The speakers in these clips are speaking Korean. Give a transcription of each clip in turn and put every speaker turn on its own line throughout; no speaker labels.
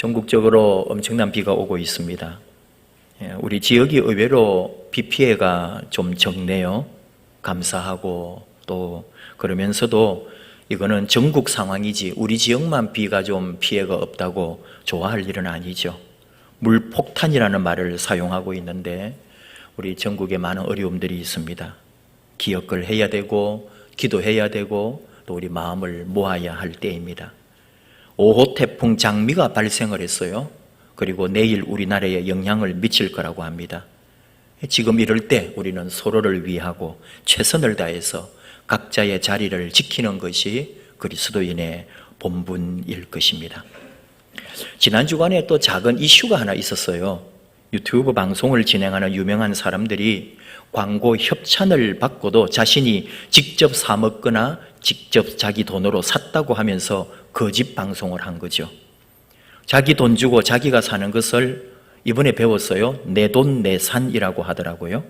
전국적으로 엄청난 비가 오고 있습니다. 우리 지역이 의외로 비 피해가 좀 적네요. 감사하고 또 그러면서도 이거는 전국 상황이지 우리 지역만 비가 좀 피해가 없다고 좋아할 일은 아니죠. 물폭탄이라는 말을 사용하고 있는데 우리 전국에 많은 어려움들이 있습니다. 기억을 해야 되고 기도해야 되고 또 우리 마음을 모아야 할 때입니다. 5호 태풍 장미가 발생을 했어요. 그리고 내일 우리나라에 영향을 미칠 거라고 합니다. 지금 이럴 때 우리는 서로를 위하고 최선을 다해서 각자의 자리를 지키는 것이 그리스도인의 본분일 것입니다. 지난 주간에 또 작은 이슈가 하나 있었어요. 유튜브 방송을 진행하는 유명한 사람들이 광고 협찬을 받고도 자신이 직접 사 먹거나 직접 자기 돈으로 샀다고 하면서 거짓 방송을 한 거죠. 자기 돈 주고 자기가 사는 것을 이번에 배웠어요. 내 돈 내 산이라고 하더라고요.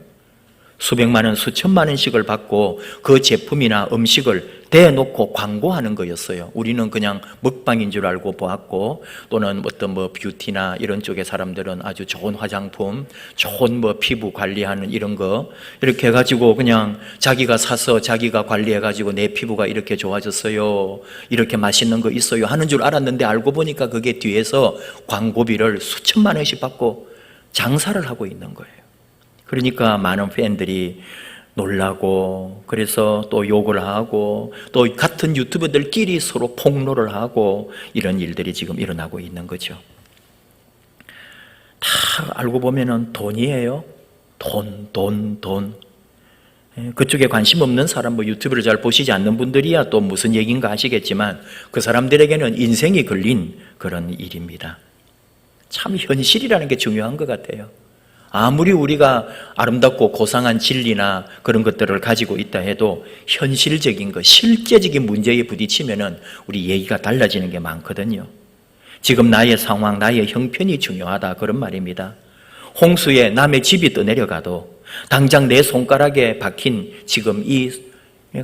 수백만 원, 수천만 원씩을 받고 그 제품이나 음식을 대놓고 광고하는 거였어요. 우리는 그냥 먹방인 줄 알고 보았고, 또는 어떤 뷰티나 이런 쪽의 사람들은 아주 좋은 화장품, 좋은 피부 관리하는 이런 거 이렇게 해가지고 그냥 자기가 사서 자기가 관리해가지고 내 피부가 이렇게 좋아졌어요, 이렇게 맛있는 거 있어요 하는 줄 알았는데 알고 보니까 그게 뒤에서 광고비를 수천만 원씩 받고 장사를 하고 있는 거예요. 그러니까 많은 팬들이 놀라고, 그래서 또 욕을 하고, 또 같은 유튜버들끼리 서로 폭로를 하고, 이런 일들이 지금 일어나고 있는 거죠. 다 알고 보면은 돈이에요. 돈. 그쪽에 관심 없는 사람, 유튜브를 잘 보시지 않는 분들이야 또 무슨 얘기인가 하시겠지만, 그 사람들에게는 인생이 걸린 그런 일입니다. 참 현실이라는 게 중요한 것 같아요. 아무리 우리가 아름답고 고상한 진리나 그런 것들을 가지고 있다 해도 현실적인 것, 실제적인 문제에 부딪히면은 우리 얘기가 달라지는 게 많거든요. 지금 나의 상황, 나의 형편이 중요하다, 그런 말입니다. 홍수에 남의 집이 떠내려가도 당장 내 손가락에 박힌 지금 이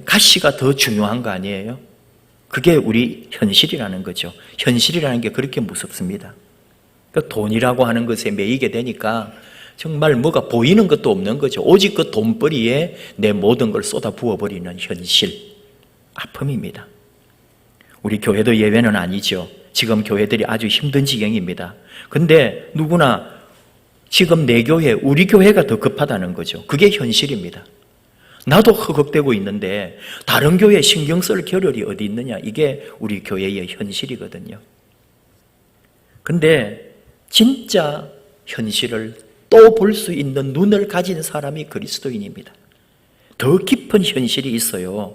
가시가 더 중요한 거 아니에요? 그게 우리 현실이라는 거죠. 현실이라는 게 그렇게 무섭습니다. 그러니까 돈이라고 하는 것에 매이게 되니까 정말 뭐가 보이는 것도 없는 거죠. 오직 그 돈벌이에 내 모든 걸 쏟아 부어버리는 현실, 아픔입니다. 우리 교회도 예외는 아니죠. 지금 교회들이 아주 힘든 지경입니다. 근데 누구나 지금 내 교회, 우리 교회가 더 급하다는 거죠. 그게 현실입니다. 나도 허걱대고 있는데 다른 교회에 신경 쓸 겨를이 어디 있느냐, 이게 우리 교회의 현실이거든요. 근데 진짜 현실을 또 볼 수 있는 눈을 가진 사람이 그리스도인입니다. 더 깊은 현실이 있어요.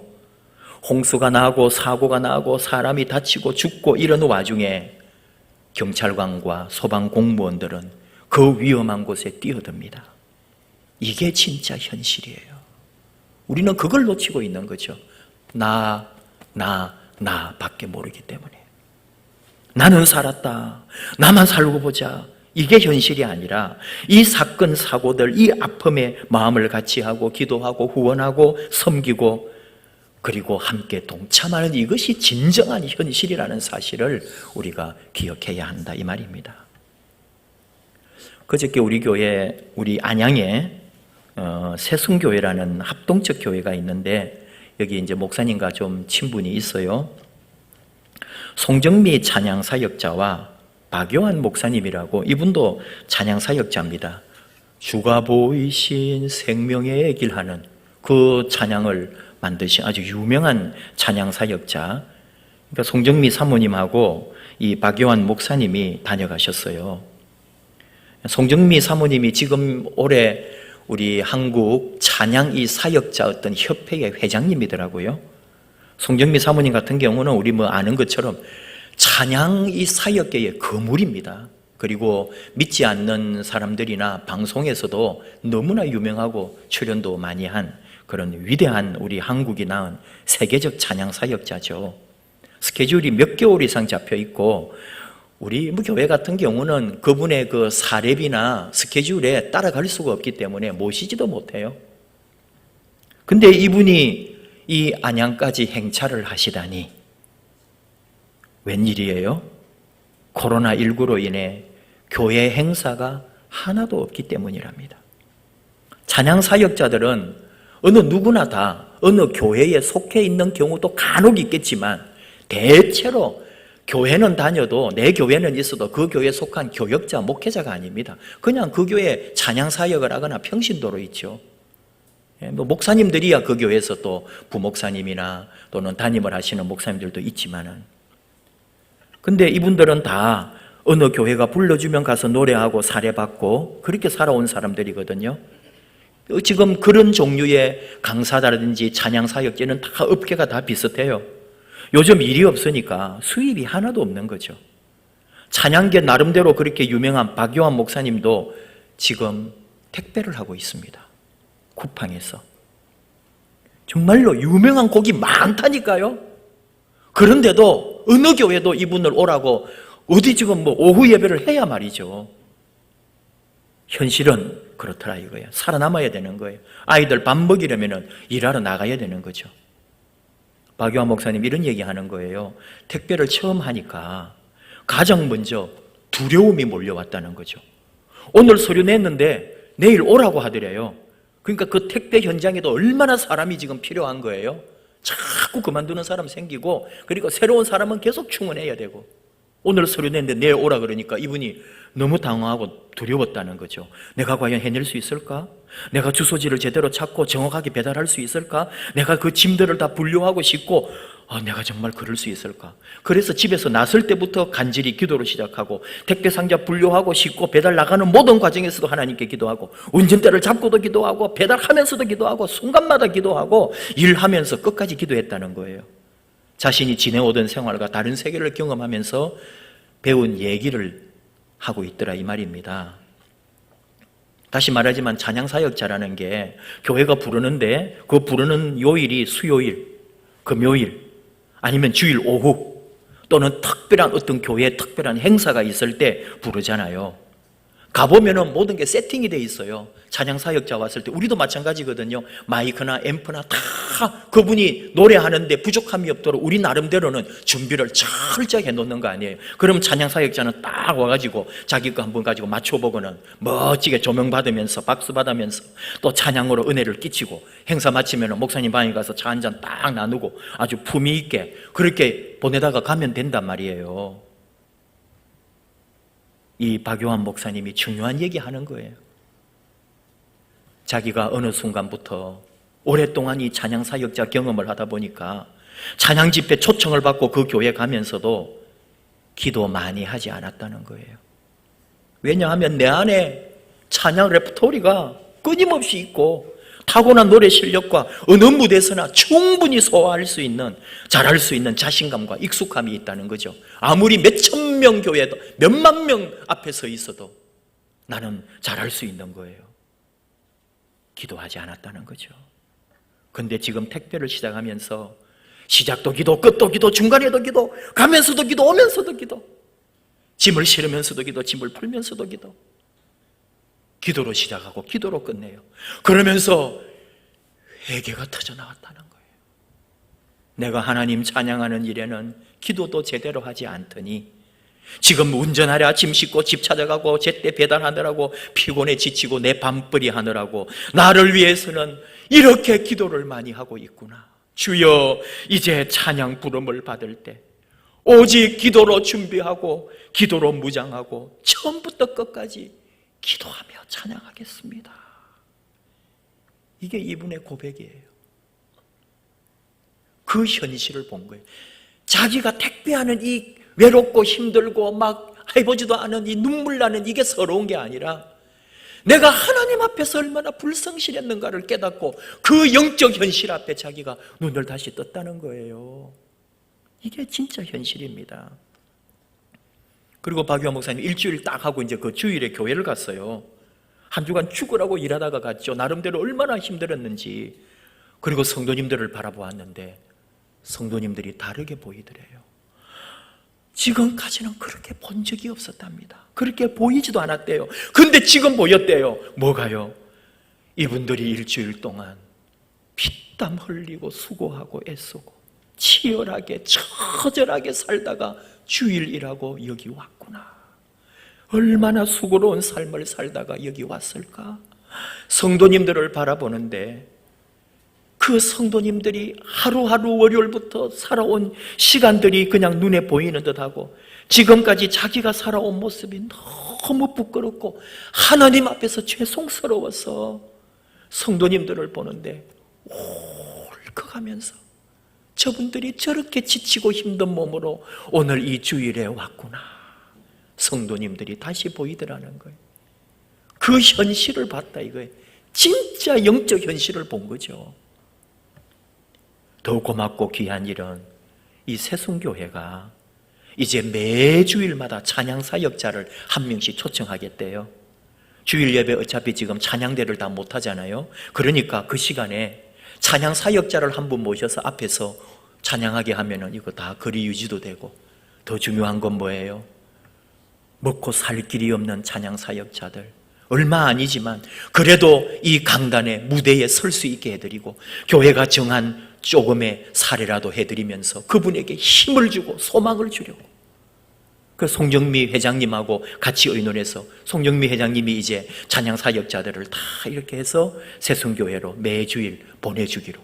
홍수가 나고 사고가 나고 사람이 다치고 죽고 이런 와중에 경찰관과 소방공무원들은 그 위험한 곳에 뛰어듭니다. 이게 진짜 현실이에요. 우리는 그걸 놓치고 있는 거죠. 나 밖에 모르기 때문에. 나는 살았다, 나만 살고 보자, 이게 현실이 아니라 이 사건 사고들, 이 아픔에 마음을 같이 하고 기도하고 후원하고 섬기고 그리고 함께 동참하는 이것이 진정한 현실이라는 사실을 우리가 기억해야 한다, 이 말입니다. 그저께 우리 교회, 우리 안양에 새순교회라는 합동적 교회가 있는데 여기 이제 목사님과 좀 친분이 있어요. 송정미 찬양사역자와 박요한 목사님이라고, 이분도 찬양사역자입니다. 주가 보이신 생명의 길 하는 그 찬양을 만드신 아주 유명한 찬양사역자, 그러니까 송정미 사모님하고 이 박요한 목사님이 다녀가셨어요. 송정미 사모님이 지금 올해 우리 한국 찬양 이 사역자 어떤 협회의 회장님이더라고요. 송정미 사모님 같은 경우는 우리 아는 것처럼 찬양 이 사역계의 거물입니다. 그리고 믿지 않는 사람들이나 방송에서도 너무나 유명하고 출연도 많이 한 그런 위대한 우리 한국이 낳은 세계적 찬양 사역자죠. 스케줄이 몇 개월 이상 잡혀 있고 우리 교회 같은 경우는 그분의 그 사례비나 스케줄에 따라갈 수가 없기 때문에 모시지도 못해요. 근데 이분이 이 안양까지 행차를 하시다니 웬일이에요? 그 코로나19로 인해 교회 행사가 하나도 없기 때문이랍니다. 찬양 사역자들은 어느 누구나 다 어느 교회에 속해 있는 경우도 간혹 있겠지만 대체로 교회는 다녀도 내 교회는 있어도 그 교회에 속한 교역자, 목회자가 아닙니다. 그냥 그 교회에 찬양 사역을 하거나 평신도로 있죠. 뭐 목사님들이야 그 교회에서 또 부목사님이나 또는 담임을 하시는 목사님들도 있지만은, 근데 이분들은 다 어느 교회가 불러주면 가서 노래하고 사례받고 그렇게 살아온 사람들이거든요. 지금 그런 종류의 강사라든지 찬양 사역자는 다 업계가 다 비슷해요. 요즘 일이 없으니까 수입이 하나도 없는 거죠. 찬양계 나름대로 그렇게 유명한 박요한 목사님도 지금 택배를 하고 있습니다. 쿠팡에서. 정말로 유명한 곡이 많다니까요. 그런데도 어느 교회도 이분을 오라고 어디 지금 뭐 오후 예배를 해야 말이죠. 현실은 그렇더라 이거예요. 살아남아야 되는 거예요. 아이들 밥 먹이려면 일하러 나가야 되는 거죠. 박요한 목사님 이런 얘기하는 거예요. 택배를 처음 하니까 가장 먼저 두려움이 몰려왔다는 거죠. 오늘 서류 냈는데 내일 오라고 하더래요. 그러니까 그 택배 현장에도 얼마나 사람이 지금 필요한 거예요. 자꾸 그만두는 사람 생기고, 그리고 새로운 사람은 계속 충원해야 되고, 오늘 서류 냈는데 내일 오라 그러니까 이분이 너무 당황하고 두려웠다는 거죠. 내가 과연 해낼 수 있을까? 내가 주소지를 제대로 찾고 정확하게 배달할 수 있을까? 내가 그 짐들을 다 분류하고 싣고 내가 정말 그럴 수 있을까? 그래서 집에서 나설 때부터 간절히 기도를 시작하고, 택배 상자 분류하고 싣고 배달 나가는 모든 과정에서도 하나님께 기도하고, 운전대를 잡고도 기도하고, 배달하면서도 기도하고, 순간마다 기도하고, 일하면서 끝까지 기도했다는 거예요. 자신이 지내오던 생활과 다른 세계를 경험하면서 배운 얘기를 하고 있더라 이 말입니다. 다시 말하지만 찬양 사역자라는 게 교회가 부르는데 그 부르는 요일이 수요일, 금요일, 아니면 주일 오후, 또는 특별한 어떤 교회에 특별한 행사가 있을 때 부르잖아요. 가보면은 모든 게 세팅이 돼 있어요. 찬양 사역자 왔을 때 우리도 마찬가지거든요. 마이크나 앰프나 다 그분이 노래하는데 부족함이 없도록 우리 나름대로는 준비를 철저히 해놓는 거 아니에요. 그럼 찬양 사역자는 딱 와가지고 자기 거 한번 가지고 맞춰보고는 멋지게 조명 받으면서 박수 받으면서 또 찬양으로 은혜를 끼치고, 행사 마치면은 목사님 방에 가서 차 한 잔 딱 나누고 아주 품위 있게 그렇게 보내다가 가면 된단 말이에요. 이 박요한 목사님이 중요한 얘기 하는 거예요. 자기가 어느 순간부터 오랫동안 이 찬양 사역자 경험을 하다 보니까 찬양 집회 초청을 받고 그 교회 가면서도 기도 많이 하지 않았다는 거예요. 왜냐하면 내 안에 찬양 레퍼토리가 끊임없이 있고 타고난 노래 실력과 어느 무대에서나 충분히 소화할 수 있는, 잘할 수 있는 자신감과 익숙함이 있다는 거죠. 아무리 몇천 명 교회도 몇만 명 앞에 서 있어도 나는 잘할 수 있는 거예요. 기도하지 않았다는 거죠. 근데 지금 택배를 시작하면서 시작도 기도, 끝도 기도, 중간에도 기도, 가면서도 기도, 오면서도 기도, 짐을 실으면서도 기도, 짐을 풀면서도 기도, 기도로 시작하고 기도로 끝내요. 그러면서 회개가 터져나왔다는 거예요. 내가 하나님 찬양하는 일에는 기도도 제대로 하지 않더니 지금 운전하랴, 짐 싣고 집 찾아가고 제때 배달하느라고 피곤해 지치고 내 밤벌이 하느라고 나를 위해서는 이렇게 기도를 많이 하고 있구나. 주여, 이제 찬양 부름을 받을 때 오직 기도로 준비하고 기도로 무장하고 처음부터 끝까지 기도하며 찬양하겠습니다. 이게 이분의 고백이에요. 그 현실을 본 거예요. 자기가 택배하는 이 외롭고 힘들고 막 해보지도 않은 이 눈물 나는 이게 서러운 게 아니라 내가 하나님 앞에서 얼마나 불성실했는가를 깨닫고 그 영적 현실 앞에 자기가 눈을 다시 떴다는 거예요. 이게 진짜 현실입니다. 그리고 박유한 목사님 일주일 딱 하고 이제 그 주일에 교회를 갔어요. 한 주간 죽으라고 일하다가 갔죠. 나름대로 얼마나 힘들었는지. 그리고 성도님들을 바라보았는데 성도님들이 다르게 보이더래요. 지금까지는 그렇게 본 적이 없었답니다. 그렇게 보이지도 않았대요. 근데 지금 보였대요. 뭐가요? 이분들이 일주일 동안 피땀 흘리고 수고하고 애쓰고 치열하게 처절하게 살다가 주일이라고 여기 왔구나. 얼마나 수고로운 삶을 살다가 여기 왔을까? 성도님들을 바라보는데 그 성도님들이 하루하루 월요일부터 살아온 시간들이 그냥 눈에 보이는 듯하고 지금까지 자기가 살아온 모습이 너무 부끄럽고 하나님 앞에서 죄송스러워서 성도님들을 보는데 울컥하면서 저분들이 저렇게 지치고 힘든 몸으로 오늘 이 주일에 왔구나. 성도님들이 다시 보이더라는 거예요. 그 현실을 봤다 이거예요. 진짜 영적 현실을 본 거죠. 더 고맙고 귀한 일은 이 새순교회가 이제 매주일마다 찬양 사역자를 한 명씩 초청하겠대요. 주일 예배 어차피 지금 찬양대를 다 못하잖아요. 그러니까 그 시간에 찬양 사역자를 한 분 모셔서 앞에서 찬양하게 하면은 이거 다 거리 유지도 되고, 더 중요한 건 뭐예요? 먹고 살 길이 없는 찬양 사역자들, 얼마 아니지만 그래도 이 강단에 무대에 설 수 있게 해드리고 교회가 정한 조금의 사례라도 해드리면서 그분에게 힘을 주고 소망을 주려고. 그 송정미 회장님하고 같이 의논해서 송정미 회장님이 이제 찬양 사역자들을 다 이렇게 해서 새순교회로 매주일 보내주기로.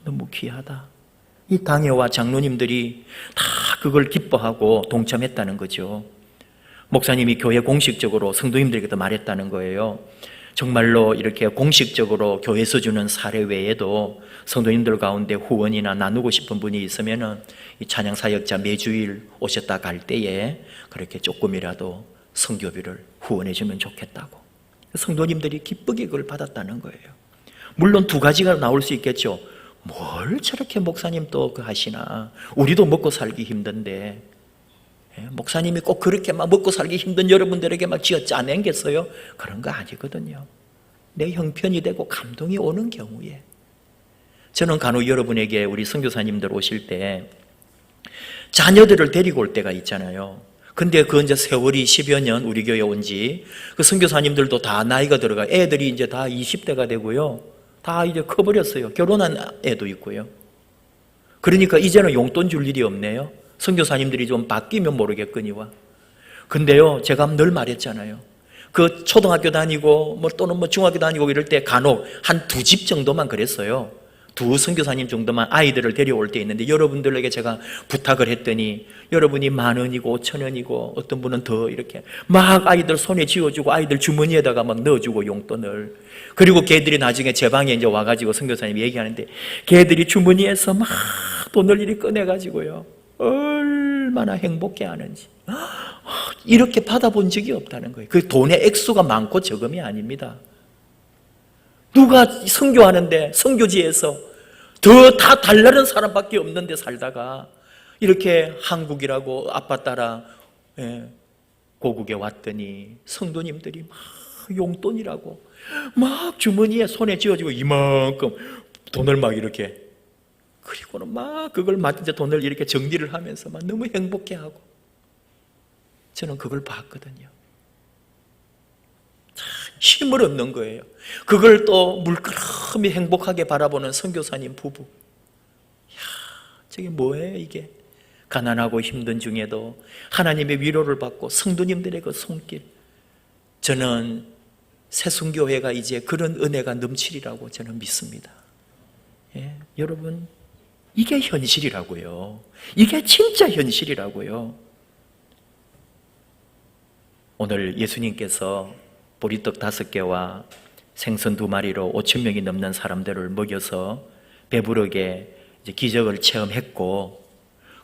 너무 귀하다. 이 당회와 장로님들이 다 그걸 기뻐하고 동참했다는 거죠. 목사님이 교회 공식적으로 성도님들에게도 말했다는 거예요. 정말로 이렇게 공식적으로 교회에서 주는 사례 외에도 성도님들 가운데 후원이나 나누고 싶은 분이 있으면은 이 찬양 사역자 매주일 오셨다 갈 때에 그렇게 조금이라도 성교비를 후원해 주면 좋겠다고. 성도님들이 기쁘게 그걸 받았다는 거예요. 물론 두 가지가 나올 수 있겠죠. 뭘 저렇게 목사님 또 그 하시나. 우리도 먹고 살기 힘든데 목사님이 꼭 그렇게 막 먹고 살기 힘든 여러분들에게 막 쥐어 짜낸겠어요? 그런 거 아니거든요. 내 형편이 되고 감동이 오는 경우에. 저는 간혹 여러분에게 우리 선교사님들 오실 때 자녀들을 데리고 올 때가 있잖아요. 근데 그 이제 세월이 10여 년 우리 교회 온 지 그 선교사님들도 다 나이가 들어가, 애들이 이제 다 20대가 되고요. 다 이제 커버렸어요. 결혼한 애도 있고요. 그러니까 이제는 용돈 줄 일이 없네요. 선교사님들이 좀 바뀌면 모르겠거니와. 근데요, 제가 늘 말했잖아요. 그 초등학교 다니고 또는 중학교 다니고 이럴 때 간혹 한 두 집 정도만 그랬어요. 두 선교사님 정도만 아이들을 데려올 때 있는데, 여러분들에게 제가 부탁을 했더니 여러분이 10,000원이고 5,000원이고 어떤 분은 더 이렇게 막 아이들 손에 쥐어주고 아이들 주머니에다가 막 넣어주고 용돈을. 그리고 걔들이 나중에 제 방에 이제 와가지고 선교사님이 얘기하는데 걔들이 주머니에서 막 돈을 이렇게 꺼내가지고요, 얼마나 행복해하는지. 이렇게 받아본 적이 없다는 거예요. 그 돈의 액수가 많고 적음이 아닙니다. 누가 선교하는데 선교지에서 더 다 달라는 사람밖에 없는데 살다가 이렇게 한국이라고 아빠 따라 고국에 왔더니 성도님들이 막 용돈이라고 막 주머니에 손에 쥐어주고 이만큼 돈을 막 이렇게, 그리고는 막 그걸 막 이제 돈을 이렇게 정리를 하면서 막 너무 행복해하고. 저는 그걸 봤거든요. 참 힘을 얻는 거예요. 그걸 또 물끄러미 행복하게 바라보는 선교사님 부부. 야, 저게 뭐예요 이게? 가난하고 힘든 중에도 하나님의 위로를 받고 성도님들의 그 손길. 저는 새순교회가 이제 그런 은혜가 넘치리라고 저는 믿습니다. 여러분, 이게 현실이라고요. 이게 진짜 현실이라고요. 오늘 예수님께서 보리떡 5개와 생선 2마리로 5,000명이 넘는 사람들을 먹여서 배부르게 이제 기적을 체험했고,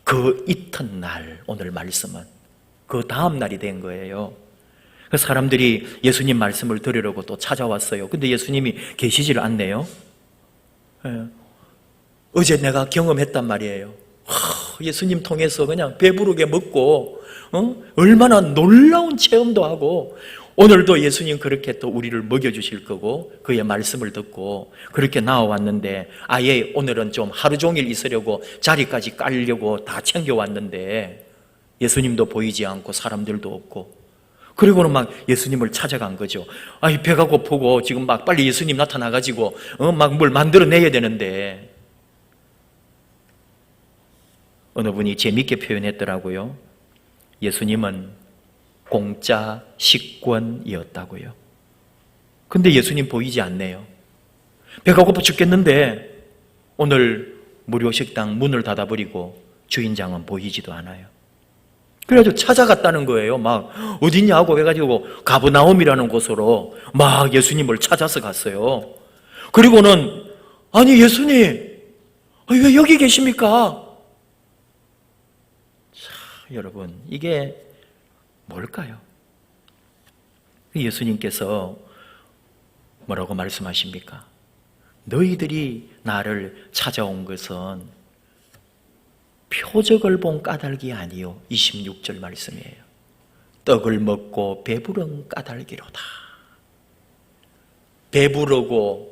그 이튿날 오늘 말씀은 그 다음 날이 된 거예요. 그 사람들이 예수님 말씀을 들으려고 또 찾아왔어요. 근데 예수님이 계시질 않네요. 어제 내가 경험했단 말이에요. 예수님 통해서 그냥 배부르게 먹고 얼마나 놀라운 체험도 하고, 오늘도 예수님 그렇게 또 우리를 먹여주실 거고 그의 말씀을 듣고 그렇게 나와왔는데, 아예 오늘은 좀 하루 종일 있으려고 자리까지 깔려고 다 챙겨왔는데 예수님도 보이지 않고 사람들도 없고, 그리고는 막 예수님을 찾아간 거죠. 배가 고프고 지금 막 빨리 예수님 나타나가지고 막 뭘 만들어내야 되는데 어느 분이 재밌게 표현했더라고요. 예수님은 공짜 식권이었다고요. 근데 예수님 보이지 않네요. 배가 고파 죽겠는데 오늘 무료 식당 문을 닫아버리고 주인장은 보이지도 않아요. 그래가지고 찾아갔다는 거예요. 막 어딨냐고 해가지고 가브나움이라는 곳으로 막 예수님을 찾아서 갔어요. 그리고는 아니 예수님 왜 여기 계십니까? 자, 여러분 이게 뭘까요? 예수님께서 뭐라고 말씀하십니까? 너희들이 나를 찾아온 것은 표적을 본 까닭이 아니요 26절 말씀이에요. 떡을 먹고 배부른 까닭이로다. 배부르고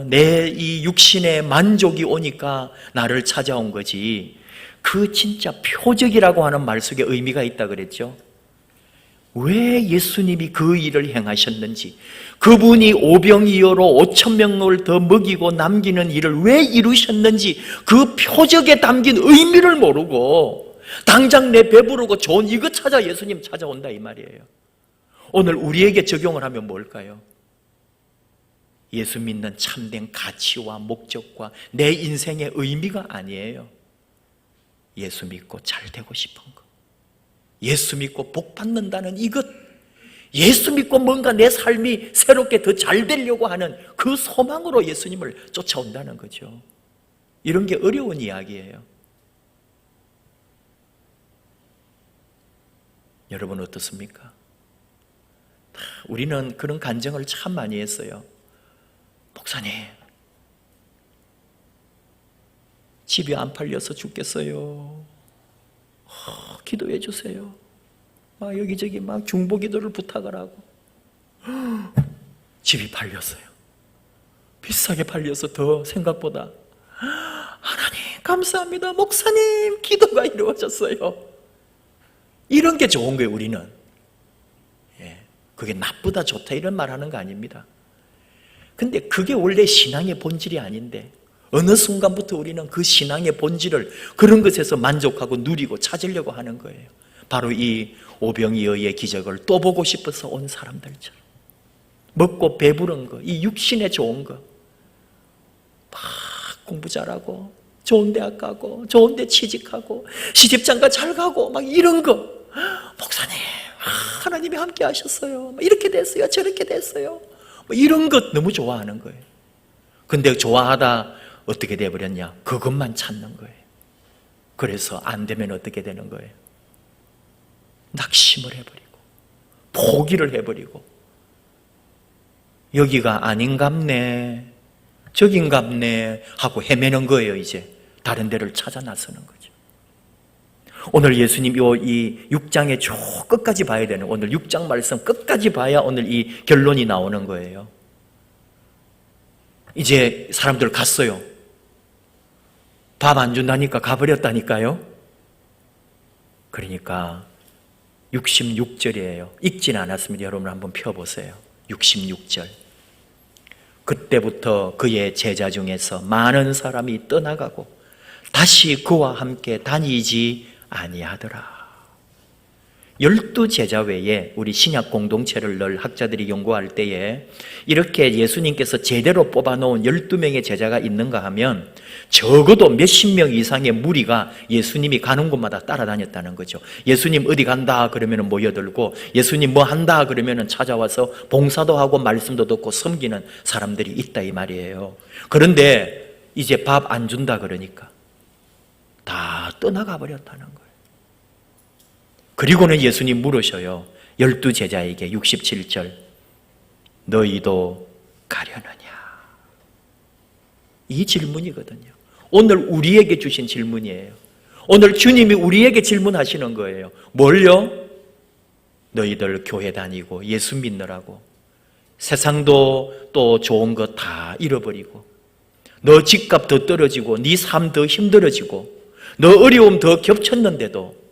내 이 육신의 만족이 오니까 나를 찾아온 거지, 그 진짜 표적이라고 하는 말 속에 의미가 있다 그랬죠. 왜 예수님이 그 일을 행하셨는지, 그분이 오병이어로 5,000명을 더 먹이고 남기는 일을 왜 이루셨는지 그 표적에 담긴 의미를 모르고 당장 내 배부르고 좋은 이거 찾아 예수님 찾아온다 이 말이에요. 오늘 우리에게 적용을 하면 뭘까요? 예수 믿는 참된 가치와 목적과 내 인생의 의미가 아니에요. 예수 믿고 잘 되고 싶은 것, 예수 믿고 복 받는다는 이것, 예수 믿고 뭔가 내 삶이 새롭게 더 잘 되려고 하는 그 소망으로 예수님을 쫓아온다는 거죠. 이런 게 어려운 이야기예요. 여러분 어떻습니까? 우리는 그런 간증을 참 많이 했어요. 목사님, 집이 안 팔려서 죽겠어요. 기도해 주세요. 막 여기저기 막 중보기도를 부탁을 하고 집이 팔렸어요. 비싸게 팔려서 더 생각보다. 하나님 감사합니다. 목사님 기도가 이루어졌어요. 이런 게 좋은 거예요. 우리는 그게 나쁘다 좋다 이런 말 하는 거 아닙니다. 근데 그게 원래 신앙의 본질이 아닌데 어느 순간부터 우리는 그 신앙의 본질을 그런 것에서 만족하고 누리고 찾으려고 하는 거예요. 바로 이 오병이어의 기적을 또 보고 싶어서 온 사람들처럼 먹고 배부른 거, 이 육신에 좋은 거, 막 공부 잘하고 좋은 대학 가고 좋은 데 취직하고 시집장가 잘 가고 막 이런 거, 목사님 하나님이 함께 하셨어요, 이렇게 됐어요 저렇게 됐어요, 이런 것 너무 좋아하는 거예요. 근데 좋아하다 어떻게 돼버렸냐? 그것만 찾는 거예요. 그래서 안 되면 어떻게 되는 거예요? 낙심을 해버리고 포기를 해버리고 여기가 아닌갑네 저긴갑네 하고 헤매는 거예요. 이제 다른 데를 찾아 나서는 거죠. 오늘 예수님 이 6장의 저 끝까지 봐야 되는, 오늘 6장 말씀 끝까지 봐야 오늘 이 결론이 나오는 거예요. 이제 사람들 갔어요. 밥 안 준다니까 가버렸다니까요. 그러니까 66절이에요. 읽진 않았습니다. 여러분 한번 펴보세요. 66절. 그때부터 그의 제자 중에서 많은 사람이 떠나가고 다시 그와 함께 다니지 아니하더라. 12제자 외에 우리 신약 공동체를 늘 학자들이 연구할 때에 이렇게 예수님께서 제대로 뽑아놓은 12명의 제자가 있는가 하면 적어도 몇십 명 이상의 무리가 예수님이 가는 곳마다 따라다녔다는 거죠. 예수님 어디 간다 그러면 모여들고, 예수님 뭐 한다 그러면 찾아와서 봉사도 하고 말씀도 듣고 섬기는 사람들이 있다 이 말이에요. 그런데 이제 밥 안 준다 그러니까 다 떠나가 버렸다는 거예요. 그리고는 예수님 물으셔요. 12제자에게 67절, 너희도 가려느냐? 이 질문이거든요. 오늘 우리에게 주신 질문이에요. 오늘 주님이 우리에게 질문하시는 거예요. 뭘요? 너희들 교회 다니고 예수 믿느라고 세상도 또 좋은 거 다 잃어버리고, 너 집값 더 떨어지고 네 삶 더 힘들어지고 너 어려움 더 겹쳤는데도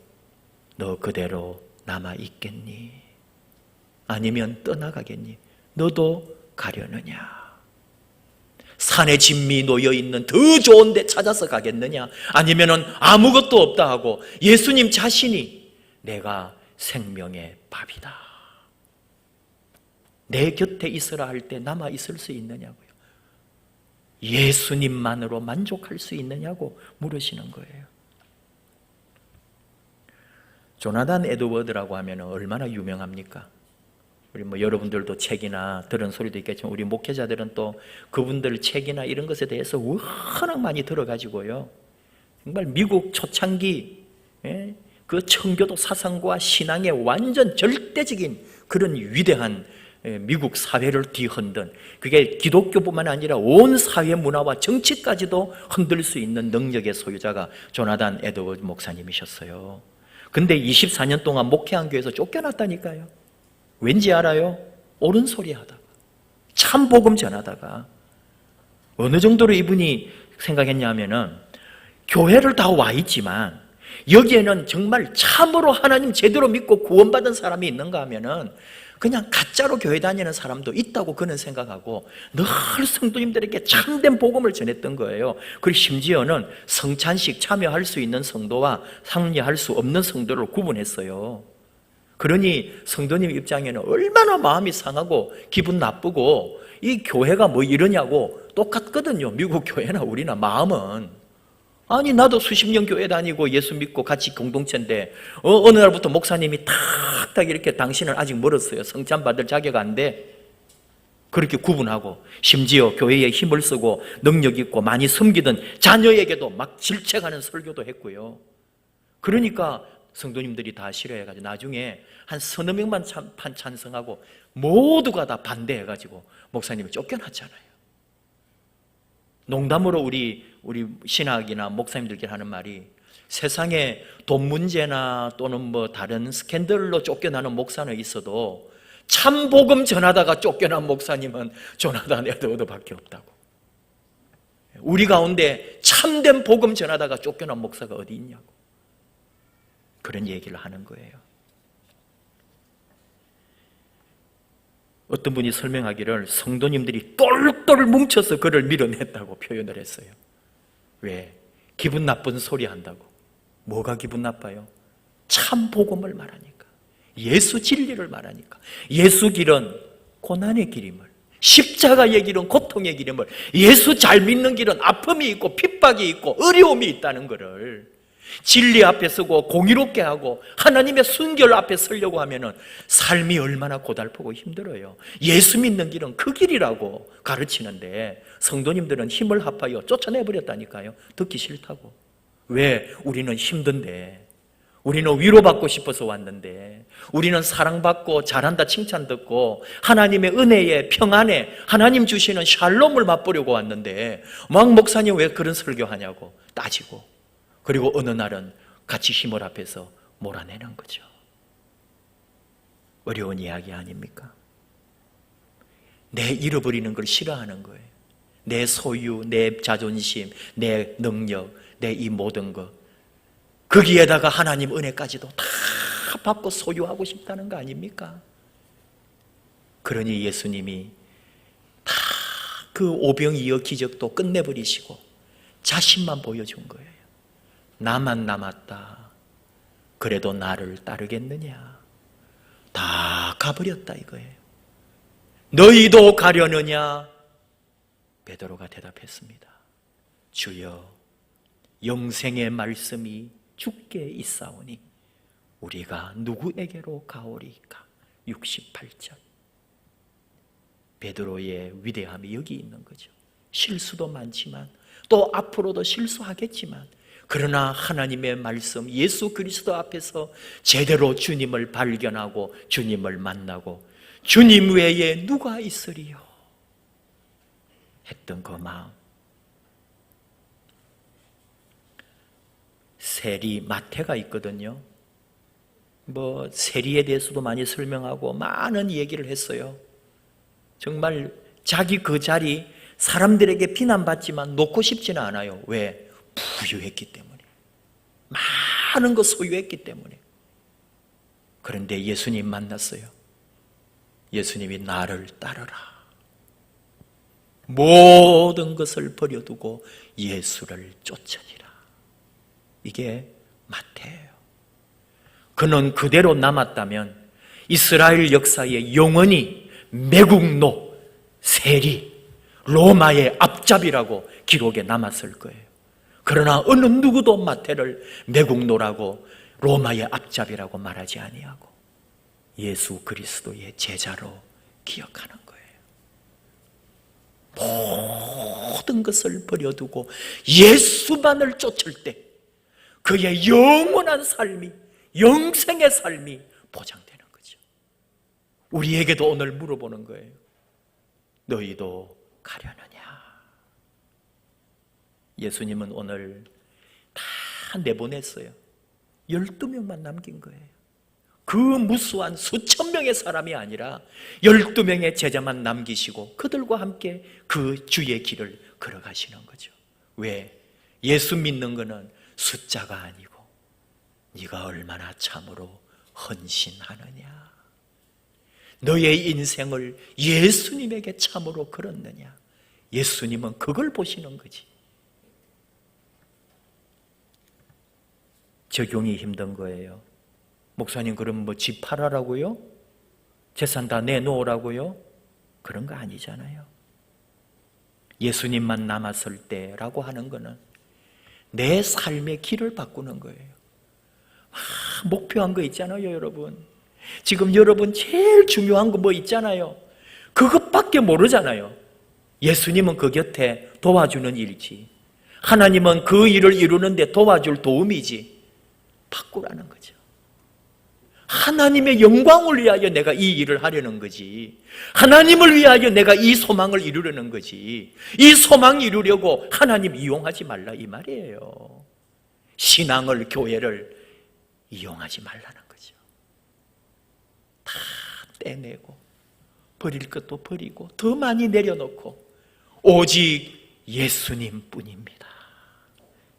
너 그대로 남아있겠니? 아니면 떠나가겠니? 너도 가려느냐? 산에 진미 놓여있는 더 좋은 데 찾아서 가겠느냐? 아니면은 아무것도 없다 하고 예수님 자신이 내가 생명의 밥이다, 내 곁에 있으라 할 때 남아 있을 수 있느냐고요. 예수님만으로 만족할 수 있느냐고 물으시는 거예요. 조나단 에드워드라고 하면 얼마나 유명합니까? 우리 여러분들도 책이나 들은 소리도 있겠지만 우리 목회자들은 또 그분들 책이나 이런 것에 대해서 워낙 많이 들어가지고요. 정말 미국 초창기 그 청교도 사상과 신앙의 완전 절대적인 그런 위대한 미국 사회를 뒤흔든, 그게 기독교뿐만 아니라 온 사회 문화와 정치까지도 흔들 수 있는 능력의 소유자가 조나단 에드워드 목사님이셨어요. 근데 24년 동안 목회한 교회에서 쫓겨났다니까요. 왠지 알아요? 옳은 소리 하다가, 참 복음 전하다가 어느 정도로 이분이 생각했냐면은 교회를 다 와 있지만 여기에는 정말 참으로 하나님 제대로 믿고 구원받은 사람이 있는가 하면은 그냥 가짜로 교회 다니는 사람도 있다고 그는 생각하고 늘 성도님들에게 참된 복음을 전했던 거예요. 그리고 심지어는 성찬식 참여할 수 있는 성도와 참여할 수 없는 성도를 구분했어요. 그러니 성도님 입장에는 얼마나 마음이 상하고 기분 나쁘고 이 교회가 뭐 이러냐고 똑같거든요. 미국 교회나 우리나 마음은. 아니 나도 수십 년 교회 다니고 예수 믿고 같이 공동체인데 어느 날부터 목사님이 탁탁 이렇게 당신은 아직 멀었어요, 성찬 받을 자격 안 돼, 그렇게 구분하고 심지어 교회에 힘을 쓰고 능력 있고 많이 섬기던 자녀에게도 막 질책하는 설교도 했고요. 그러니까 성도님들이 다 싫어해가지고 나중에 한 서너 명만 찬성하고 모두가 다 반대해가지고 목사님이 쫓겨났잖아요. 농담으로 우리 신학이나 목사님들끼리 하는 말이, 세상에 돈 문제나 또는 뭐 다른 스캔들로 쫓겨나는 목사는 있어도 참 복음 전하다가 쫓겨난 목사님은 조나단 에드워드밖에 없다고. 우리 가운데 참된 복음 전하다가 쫓겨난 목사가 어디 있냐고 그런 얘기를 하는 거예요. 어떤 분이 설명하기를 성도님들이 똘똘 뭉쳐서 그를 밀어냈다고 표현을 했어요. 왜? 기분 나쁜 소리 한다고. 뭐가 기분 나빠요? 참 복음을 말하니까, 예수 진리를 말하니까, 예수 길은 고난의 길임을, 십자가의 길은 고통의 길임을, 예수 잘 믿는 길은 아픔이 있고 핍박이 있고 어려움이 있다는 것을 진리 앞에 서고 공의롭게 하고 하나님의 순결 앞에 서려고 하면은 삶이 얼마나 고달프고 힘들어요. 예수 믿는 길은 그 길이라고 가르치는데 성도님들은 힘을 합하여 쫓아내버렸다니까요. 듣기 싫다고. 왜? 우리는 힘든데, 우리는 위로받고 싶어서 왔는데, 우리는 사랑받고 잘한다 칭찬 듣고 하나님의 은혜에 평안에 하나님 주시는 샬롬을 맛보려고 왔는데 막 목사님 왜 그런 설교하냐고 따지고, 그리고 어느 날은 같이 힘을 합해서 몰아내는 거죠. 어려운 이야기 아닙니까? 내 잃어버리는 걸 싫어하는 거예요. 내 소유, 내 자존심, 내 능력, 내 이 모든 것, 거기에다가 하나님 은혜까지도 다 받고 소유하고 싶다는 거 아닙니까? 그러니 예수님이 다 그 오병이어 기적도 끝내버리시고 자신만 보여준 거예요. 나만 남았다. 그래도 나를 따르겠느냐? 다 가버렸다 이거예요. 너희도 가려느냐? 베드로가 대답했습니다. 주여, 영생의 말씀이 주께 있사오니 우리가 누구에게로 가오리까? 68절. 베드로의 위대함이 여기 있는 거죠. 실수도 많지만 또 앞으로도 실수하겠지만, 그러나 하나님의 말씀 예수 그리스도 앞에서 제대로 주님을 발견하고 주님을 만나고 주님 외에 누가 있으리요? 했던 그 마음. 세리 마태가 있거든요. 뭐 세리에 대해서도 많이 설명하고 많은 얘기를 했어요. 정말 자기 그 자리 사람들에게 비난받지만 놓고 싶지는 않아요. 왜? 부유했기 때문에, 많은 거 소유했기 때문에. 그런데 예수님 만났어요. 예수님이 나를 따르라. 모든 것을 버려두고 예수를 쫓으니라. 이게 마태예요. 그는 그대로 남았다면 이스라엘 역사에 영원히 매국노, 세리, 로마의 앞잡이라고 기록에 남았을 거예요. 그러나 어느 누구도 마태를 매국노라고 로마의 앞잡이라고 말하지 아니하고 예수 그리스도의 제자로 기억하는 거예요. 모든 것을 버려두고 예수만을 쫓을 때 그의 영원한 삶이, 영생의 삶이 보장되는 거죠. 우리에게도 오늘 물어보는 거예요. 너희도 가려느냐? 예수님은 오늘 다 내보냈어요. 12명만 남긴 거예요. 그 무수한 수천 명의 사람이 아니라 12명의 제자만 남기시고 그들과 함께 그 주의 길을 걸어가시는 거죠. 왜? 예수 믿는 것은 숫자가 아니고 네가 얼마나 참으로 헌신하느냐, 너의 인생을 예수님에게 참으로 걸었느냐. 예수님은 그걸 보시는 거지. 적용이 힘든 거예요. 목사님, 그럼 뭐 집 팔아라고요? 재산 다 내놓으라고요? 그런 거 아니잖아요. 예수님만 남았을 때라고 하는 거는 내 삶의 길을 바꾸는 거예요. 목표한 거 있잖아요, 여러분. 지금 여러분 제일 중요한 거 뭐 있잖아요. 그것밖에 모르잖아요. 예수님은 그 곁에 도와주는 일이지, 하나님은 그 일을 이루는데 도와줄 도움이지. 바꾸라는 거죠. 하나님의 영광을 위하여 내가 이 일을 하려는 거지, 하나님을 위하여 내가 이 소망을 이루려는 거지, 이 소망 이루려고 하나님 이용하지 말라 이 말이에요. 신앙을, 교회를 이용하지 말라는 거죠. 다 떼내고 버릴 것도 버리고 더 많이 내려놓고 오직 예수님 뿐입니다.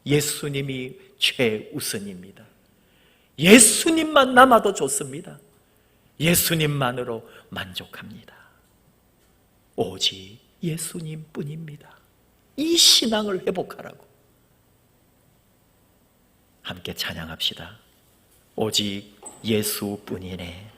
예수님이 최우선입니다. 예수님만 남아도 좋습니다. 예수님만으로 만족합니다. 오직 예수님 뿐입니다. 이 신앙을 회복하라고 함께 찬양합시다. 오직 예수뿐이네.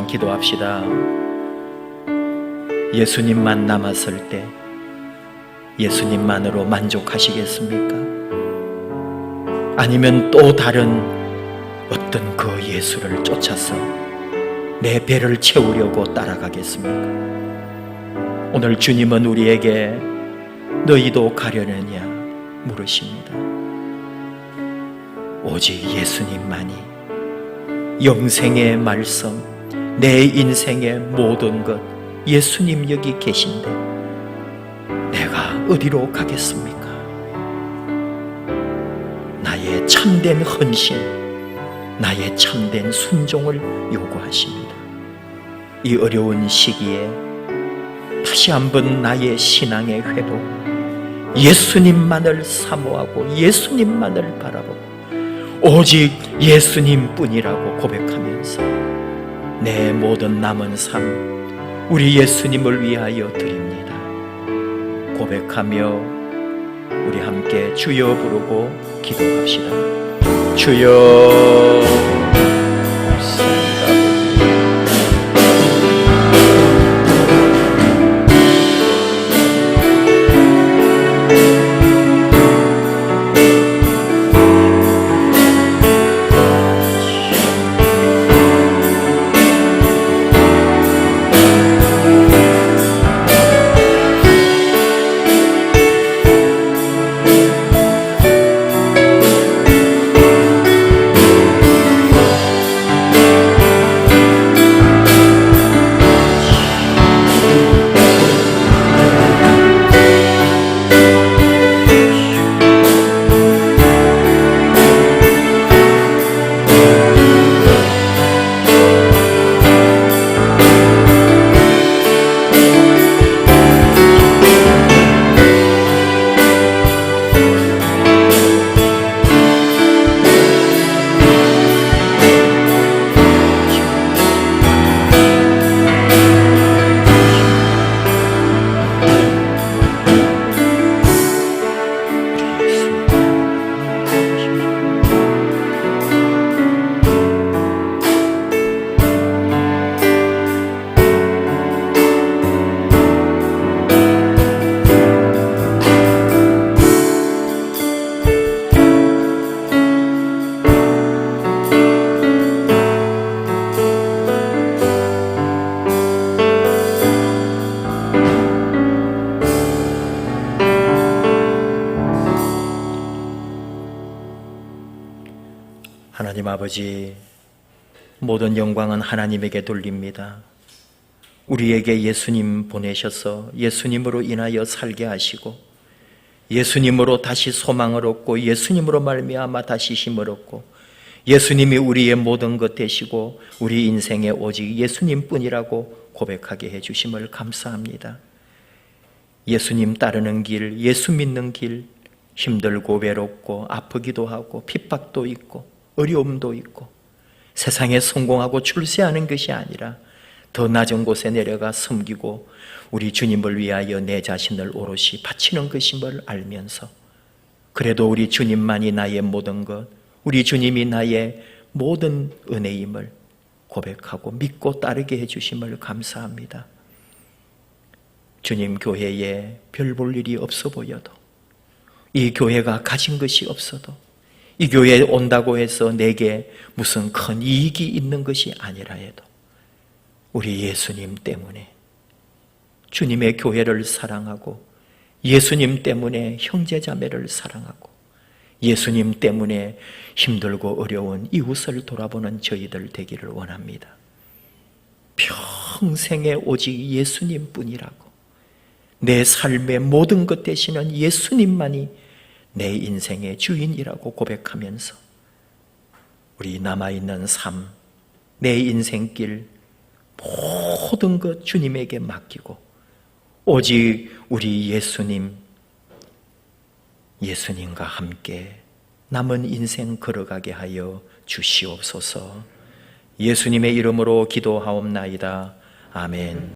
잠시만 기도합시다. 예수님만 남았을 때 예수님만으로 만족하시겠습니까? 아니면 또 다른 어떤 그 예수를 쫓아서 내 배를 채우려고 따라가겠습니까? 오늘 주님은 우리에게 너희도 가려느냐 물으십니다. 오직 예수님만이 영생의 말씀, 내 인생의 모든 것 예수님 여기 계신데 내가 어디로 가겠습니까? 나의 참된 헌신, 나의 참된 순종을 요구하십니다. 이 어려운 시기에 다시 한번 나의 신앙의 회복, 예수님만을 사모하고 예수님만을 바라보고 오직 예수님뿐이라고 고백하면서 내 모든 남은 삶 우리 예수님을 위하여 드립니다. 고백하며 우리 함께 주여 부르고 기도합시다. 주여 하나님 아버지, 모든 영광은 하나님에게 돌립니다. 우리에게 예수님 보내셔서 예수님으로 인하여 살게 하시고 예수님으로 다시 소망을 얻고 예수님으로 말미암아 다시 힘을 얻고 예수님이 우리의 모든 것 되시고 우리 인생에 오직 예수님뿐이라고 고백하게 해주심을 감사합니다. 예수님 따르는 길, 예수 믿는 길, 힘들고 외롭고 아프기도 하고 핍박도 있고 어려움도 있고 세상에 성공하고 출세하는 것이 아니라 더 낮은 곳에 내려가 섬기고 우리 주님을 위하여 내 자신을 오롯이 바치는 것임을 알면서 그래도 우리 주님만이 나의 모든 것, 우리 주님이 나의 모든 은혜임을 고백하고 믿고 따르게 해주심을 감사합니다. 주님 교회에 별 볼 일이 없어 보여도 이 교회가 가진 것이 없어도 이 교회에 온다고 해서 내게 무슨 큰 이익이 있는 것이 아니라 해도 우리 예수님 때문에 주님의 교회를 사랑하고 예수님 때문에 형제자매를 사랑하고 예수님 때문에 힘들고 어려운 이웃을 돌아보는 저희들 되기를 원합니다. 평생에 오직 예수님뿐이라고 내 삶의 모든 것 되시는 예수님만이 내 인생의 주인이라고 고백하면서 우리 남아있는 삶, 내 인생길 모든 것 주님에게 맡기고 오직 우리 예수님과 함께 남은 인생 걸어가게 하여 주시옵소서. 예수님의 이름으로 기도하옵나이다. 아멘.